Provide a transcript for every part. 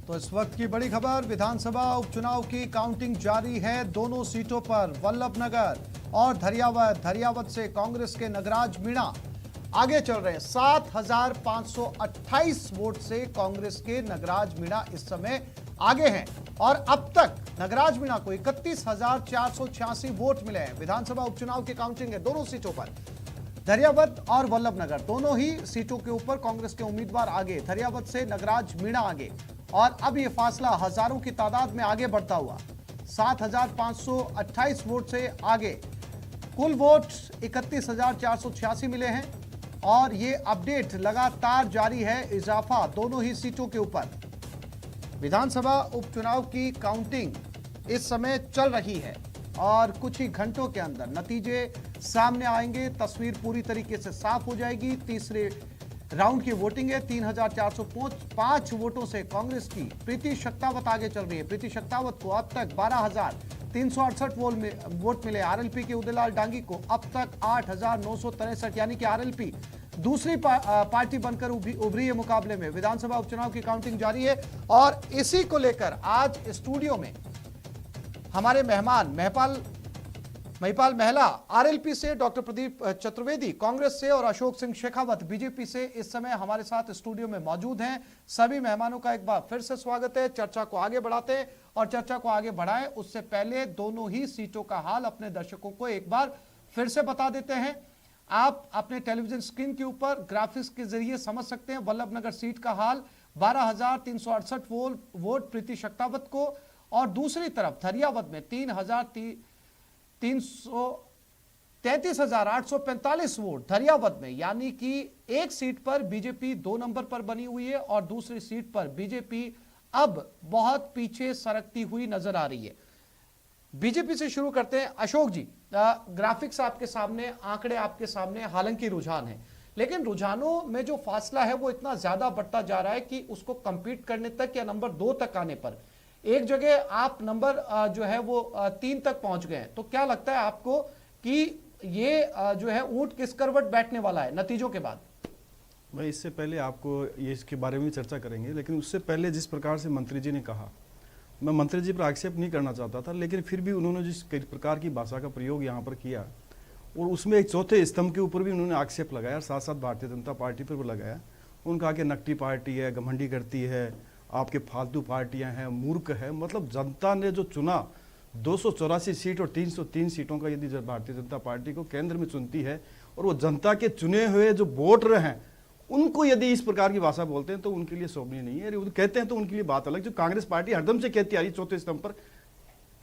तो इस वक्त की बड़ी खबर, विधानसभा उपचुनाव की काउंटिंग जारी है। दोनों सीटों पर वल्लभनगर और धरियावद से कांग्रेस के नगराज मीणा आगे चल रहे हैं। 7,528 वोट से कांग्रेस के नगराज मीणा इस समय आगे हैं और अब तक नगराज मीणा को 31,486 वोट मिले हैं। विधानसभा उपचुनाव की काउंटिंग है दोनों सीटों पर, धरियावद और वल्लभनगर दोनों ही सीटों के ऊपर कांग्रेस के उम्मीदवार आगे। धरियावद से नगराज मीणा आगे और अब यह फासला हजारों की तादाद में आगे बढ़ता हुआ 7,528 वोट से आगे। कुल वोट 31,486 मिले हैं और ये अपडेट लगातार जारी है, इजाफा दोनों ही सीटों के ऊपर। विधानसभा उपचुनाव की काउंटिंग इस समय चल रही है और कुछ ही घंटों के अंदर नतीजे सामने आएंगे, तस्वीर पूरी तरीके से साफ हो जाएगी। तीसरे राउंड की वोटिंग है। 3,405 वोटों से कांग्रेस की प्रीति शक्तावत आगे चल रही है। प्रीति शक्तावत को अब तक 12,368 वोट मिले। आरएलपी के उदयलाल डांगी को अब तक 8,963, यानी कि आरएलपी दूसरी पार्टी बनकर उभरी है मुकाबले में। विधानसभा उपचुनाव की काउंटिंग जारी है और इसी को लेकर आज स्टूडियो में हमारे मेहमान महिपाल महला आरएलपी से, डॉक्टर प्रदीप चतुर्वेदी कांग्रेस से और अशोक सिंह शेखावत बीजेपी से इस समय हमारे साथ स्टूडियो में मौजूद हैं। सभी मेहमानों का एक बार फिर से स्वागत है। चर्चा को आगे बढ़ाते हैं और चर्चा को आगे बढ़ाएं उससे पहले दोनों ही सीटों का हाल अपने दर्शकों को एक बार फिर से बता देते हैं। आप अपने टेलीविजन स्क्रीन के ऊपर ग्राफिक्स के जरिए समझ सकते हैं वल्लभनगर सीट का हाल। 12,368 वोट प्रीति शक्तावत को और दूसरी तरफ धरियावद में 33,845 वोट धरियावद में, यानी कि एक सीट पर बीजेपी 2 नंबर पर बनी हुई है और दूसरी सीट पर बीजेपी अब बहुत पीछे सरकती हुई नजर आ रही है। बीजेपी से शुरू करते हैं। अशोक जी, ग्राफिक्स आपके सामने, आंकड़े आपके सामने, हालांकि रुझान है, लेकिन रुझानों में जो फासला है वो इतना ज्यादा बढ़ता जा रहा है कि उसको कंपीट करने तक या नंबर 2 तक आने पर एक जगह आप नंबर जो है वो 3 तक पहुंच गए हैं। तो क्या लगता है आपको कि ये जो है ऊंट किस करवट बैठने वाला है नतीजों के बाद? भाई, इससे पहले आपको ये इसके बारे में चर्चा करेंगे, लेकिन उससे पहले जिस प्रकार से मंत्री जी ने कहा, मैं मंत्री जी पर आक्षेप नहीं करना चाहता था, लेकिन फिर भी उन्होंने जिस प्रकार की भाषा का प्रयोग यहाँ पर किया और उसमें एक चौथे स्तंभ के ऊपर भी उन्होंने आक्षेप लगाया, साथ साथ भारतीय जनता पार्टी पर भी लगाया। उन्होंने कहा कि नकटी पार्टी है, घमंडी करती है, आपके फालतू पार्टियां हैं, मूर्ख है। मतलब जनता ने जो चुना 284 सीट और 303 सीटों का यदि भारतीय जनता पार्टी को केंद्र में चुनती है और वो जनता के चुने हुए जो वोटर हैं उनको यदि इस प्रकार की भाषा बोलते हैं तो उनके लिए शोभनीय नहीं है। कहते हैं तो उनके लिए बात अलग, जो कांग्रेस पार्टी हरदम से कहती आ रही चौथे स्तंभ पर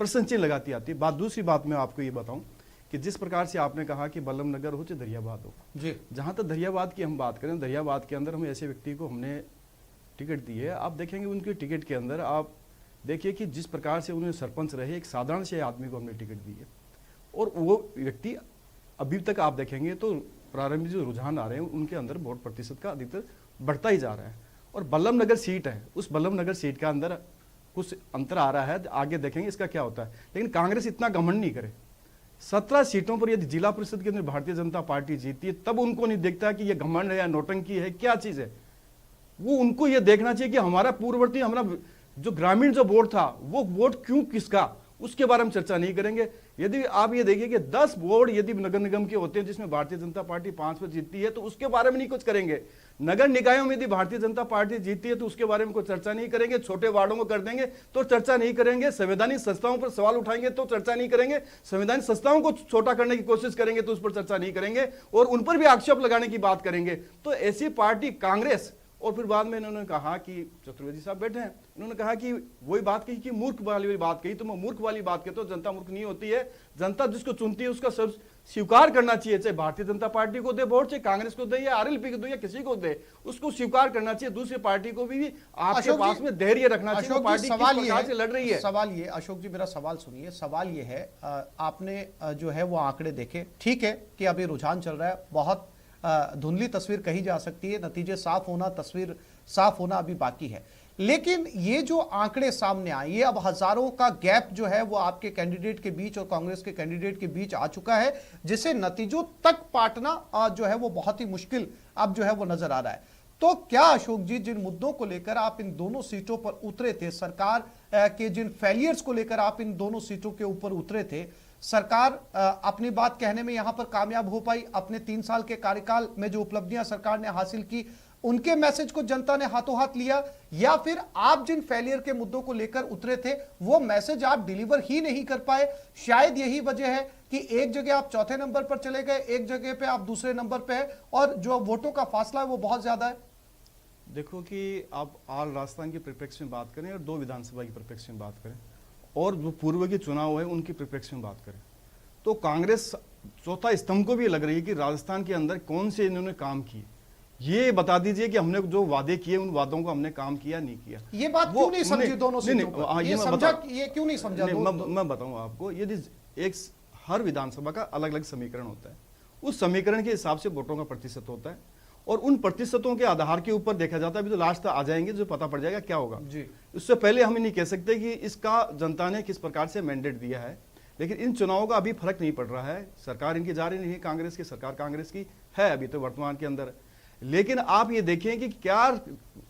प्रश्न चिन्ह लगाती आती है। बात दूसरी बात मैं आपको ये बताऊं कि जिस प्रकार से आपने कहा कि वल्लभनगर हो चाहे धरियावाद हो जी, जहां तक धरियावाद की हम बात करें, धरियावाद के अंदर हम ऐसे व्यक्ति को हमने टिकट दी है। आप देखेंगे उनके टिकट के अंदर आप देखिए कि जिस प्रकार से उन्होंने सरपंच रहे, एक साधारण से आदमी को हमने टिकट दी है और वो व्यक्ति अभी तक आप देखेंगे तो प्रारंभिक जो रुझान आ रहे हैं उनके अंदर वोट प्रतिशत का अधिकतर बढ़ता ही जा रहा है। और वल्लभनगर सीट है, उस वल्लभनगर सीट का अंदर कुछ अंतर आ रहा है, आगे देखेंगे इसका क्या होता है। लेकिन कांग्रेस इतना घमंड नहीं करे। 17 सीटों पर यदि जिला परिषद के अंदर भारतीय जनता पार्टी जीती है तब उनको नहीं देखता कि यह घमंड है या नौटंकी है, क्या चीज है। वो उनको यह देखना चाहिए कि हमारा पूर्ववर्ती, हमारा जो ग्रामीण जो वोट था वो वोट क्यों किसका, उसके बारे में चर्चा नहीं करेंगे। यदि आप ये देखिए कि 10 वोट यदि नगर निगम के होते हैं जिसमें भारतीय जनता पार्टी 5 पर जीतती है तो उसके बारे में नहीं कुछ करेंगे। नगर निकायों में यदि भारतीय जनता पार्टी जीतती है तो उसके बारे में कोई चर्चा नहीं करेंगे। छोटे वार्डों को कर देंगे तो चर्चा नहीं करेंगे। संवैधानिक संस्थाओं पर सवाल उठाएंगे तो चर्चा नहीं करेंगे। संवैधानिक संस्थाओं को छोटा करने की कोशिश करेंगे तो उस पर चर्चा नहीं करेंगे और उन पर भी आक्षेप लगाने की बात करेंगे। तो ऐसी पार्टी कांग्रेस। और फिर बाद में इन्होंने कहा कि चतुर्वेदी साहब बैठे हैं, इन्होंने कहा कि वही बात कही कि मूर्ख वाली बात कही। तो मैं मूर्ख वाली बात कहता हूं, जनता मूर्ख नहीं होती है। जनता जिसको चुनती है उसका सब स्वीकार करना चाहिए, चाहे भारतीय जनता पार्टी को दे वोट, चाहे कांग्रेस को दे या आरएलपी को दे या किसी को दे, उसको स्वीकार करना चाहिए। दूसरी पार्टी को भी आपके पास में धैर्य रखना चाहिए। पार्टी किस प्रकार से लड़ रही है। सवाल ये, अशोक जी मेरा सवाल सुनिए। सवाल ये है, आपने जो है वो आंकड़े देखे, ठीक है कि अभी रुझान चल रहा है, बहुत धुंधली तस्वीर कही जा सकती है, नतीजे साफ होना, तस्वीर साफ होना अभी बाकी है। लेकिन ये जो आंकड़े सामने आए, ये अब हजारों का गैप जो है वो आपके कैंडिडेट के बीच और कांग्रेस के कैंडिडेट के बीच आ चुका है, जिसे नतीजों तक पाटना जो है वो बहुत ही मुश्किल अब जो है वो नजर आ रहा है। तो क्या अशोक जी, जिन मुद्दों को लेकर आप इन दोनों सीटों पर उतरे थे, सरकार के जिन फेलियर्स को लेकर आप इन दोनों सीटों के ऊपर उतरे थे, सरकार अपनी बात कहने में यहां पर कामयाब हो पाई? अपने 3 साल के कार्यकाल में जो उपलब्धियां सरकार ने हासिल की, उनके मैसेज को जनता ने हाथों हाथ लिया, या फिर आप जिन फेलियर के मुद्दों को लेकर उतरे थे वो मैसेज आप डिलीवर ही नहीं कर पाए? शायद यही वजह है कि एक जगह आप चौथे नंबर पर चले गए, एक जगह पे आप दूसरे नंबर पे हैं, और जो वोटों का फासला है वो बहुत ज्यादा है। देखो कि आप ऑल राजस्थान की परिप्रेक्ष्य में बात करें और 2 विधानसभा की परिप्रेक्ष्य में बात करें और जो पूर्व के चुनाव है उनकी परिप्रेक्ष्य में बात करें, तो कांग्रेस चौथा स्तंभ को भी लग रही है कि राजस्थान के अंदर कौन से इन्होंने काम किए। ये बता दीजिए कि हमने जो वादे किए उन वादों को हमने काम किया नहीं किया। ये बात क्यों नहीं समझी दोनों सीटों पर? ये क्यों नहीं समझा? मैं बताऊं आपको, यदि एक हर विधानसभा का अलग अलग समीकरण होता है, उस समीकरण के हिसाब से वोटों का प्रतिशत होता है और उन प्रतिशतों के आधार के ऊपर देखा जाता है। अभी तो लास्ट तक आ जाएंगे जो पता पड़ जाएगा क्या होगा जी। उससे पहले हम नहीं कह सकते कि इसका जनता ने किस प्रकार से मैंडेट दिया है, लेकिन इन चुनावों का अभी फर्क नहीं पड़ रहा है। सरकार इनकी जा रही नहीं है, कांग्रेस की सरकार कांग्रेस की है अभी तो वर्तमान के अंदर। लेकिन आप ये देखें कि क्या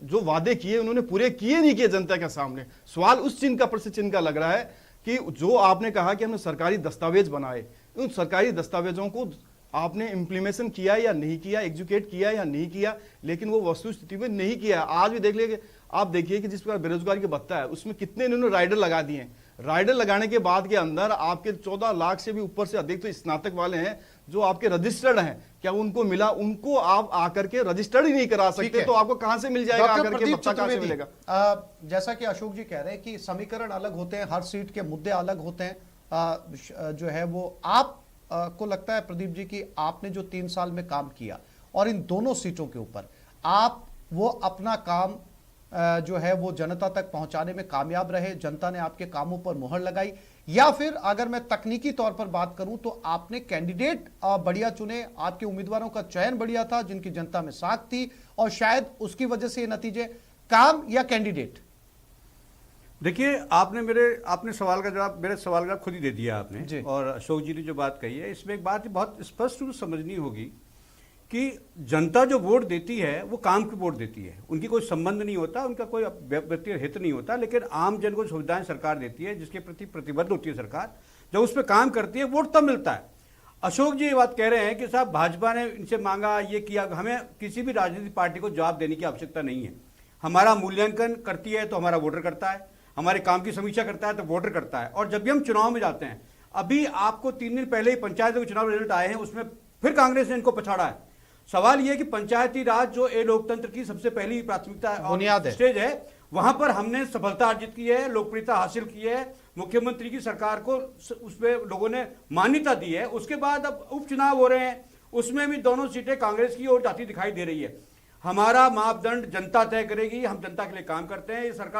जो वादे किए उन्होंने पूरे किए नहीं किए जनता के सामने। सवाल उस चिन्ह का प्रश्न चिन्ह का लग रहा है कि जो आपने कहा कि हमने सरकारी दस्तावेज बनाए, उन सरकारी दस्तावेजों को आपने इंप्लीमेशन किया या नहीं किया, एग्जीक्यूट किया या नहीं किया, लेकिन वो वस्तुस्थिति में नहीं किया। आज भी देख लीजिए, आप देखिए कि जिस प्रकार बेरोजगारी के भत्ता है उसमें कितने इन्होंने राइडर लगा दिए। राइडर लगाने के बाद के अंदर आपके 14 लाख से भी ऊपर से अधिक तो स्नातक वाले हैं जो आपके रजिस्टर्ड हैं, क्या उनको मिला? उनको आप आकर के रजिस्टर्ड ही नहीं करा सकते, तो आपको कहां से मिल जाएगा? आकर के भत्ता कहां से मिलेगा? जैसा कि अशोक जी कह रहे हैं कि समीकरण अलग होते हैं, हर सीट के मुद्दे अलग होते हैं, जो है वो आप को लगता है प्रदीप जी कि आपने जो 3 साल में काम किया और इन दोनों सीटों के ऊपर आप वो अपना काम जो है वो जनता तक पहुंचाने में कामयाब रहे, जनता ने आपके कामों पर मुहर लगाई, या फिर अगर मैं तकनीकी तौर पर बात करूं तो आपने कैंडिडेट बढ़िया चुने, आपके उम्मीदवारों का चयन बढ़िया था जिनकी जनता में साख थी, और शायद उसकी वजह से ये नतीजे? काम या कैंडिडेट? देखिए, आपने सवाल का जवाब, मेरे सवाल का खुद ही दे दिया आपने, और अशोक जी ने जो बात कही है इसमें एक बात बहुत स्पष्ट रूप से समझनी होगी कि जनता जो वोट देती है वो काम की वोट देती है, उनकी कोई संबंध नहीं होता, उनका कोई व्यक्तिगत हित नहीं होता, लेकिन आम जन को सुविधाएं सरकार देती है जिसके प्रति प्रतिबद्ध होती है सरकार, जब उस पर काम करती है वोट तब मिलता है। अशोक जी ये बात कह रहे हैं कि साहब भाजपा ने इनसे मांगा, ये किया। हमें किसी भी राजनीतिक पार्टी को जवाब देने की आवश्यकता नहीं है। हमारा मूल्यांकन करती है तो हमारा वोटर करता है, हमारे काम की समीक्षा करता है तो वोटर करता है। और जब भी हम चुनाव में जाते हैं, अभी आपको 3 दिन पहले ही पंचायत के चुनाव रिजल्ट आए हैं, उसमें फिर कांग्रेस ने इनको पछाड़ा है। सवाल यह कि पंचायती राज जो लोकतंत्र की सबसे पहली प्राथमिकता बुनियाद स्टेज है, वहां पर हमने सफलता अर्जित की है, लोकप्रियता हासिल की है, मुख्यमंत्री की सरकार को उसमें लोगों ने मान्यता दी है। उसके बाद अब उपचुनाव हो रहे हैं, उसमें भी दोनों सीटें कांग्रेस की ओर जाती दिखाई दे रही है। हमारा मापदंड जनता तय करेगी, हम जनता के लिए काम करते हैं। ये सरकार